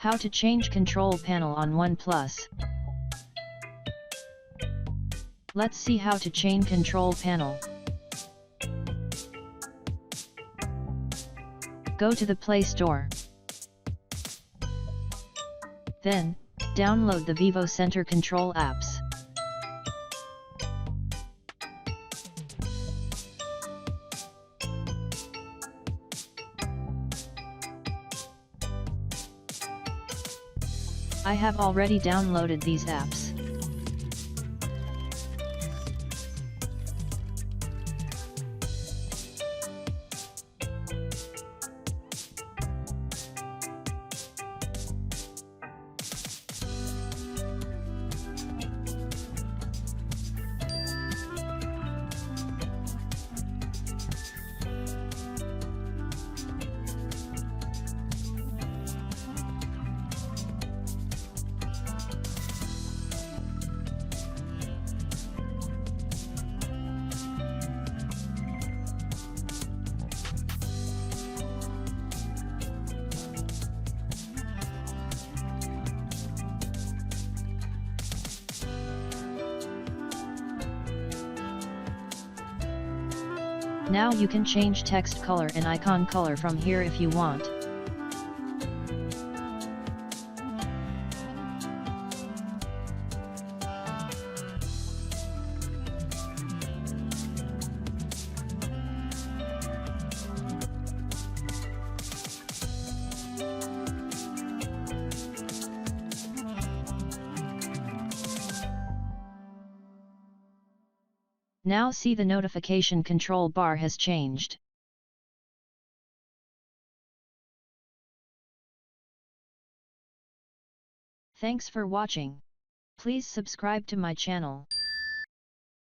How to change control panel on OnePlus. Let's see how to change control panel. Go to the Play Store. Then, download the Vivo Center Control apps. I have already downloaded these apps. Now you can change text color and icon color from here if you want. Now see the notification control bar has changed. Thanks for watching. Please subscribe to my channel.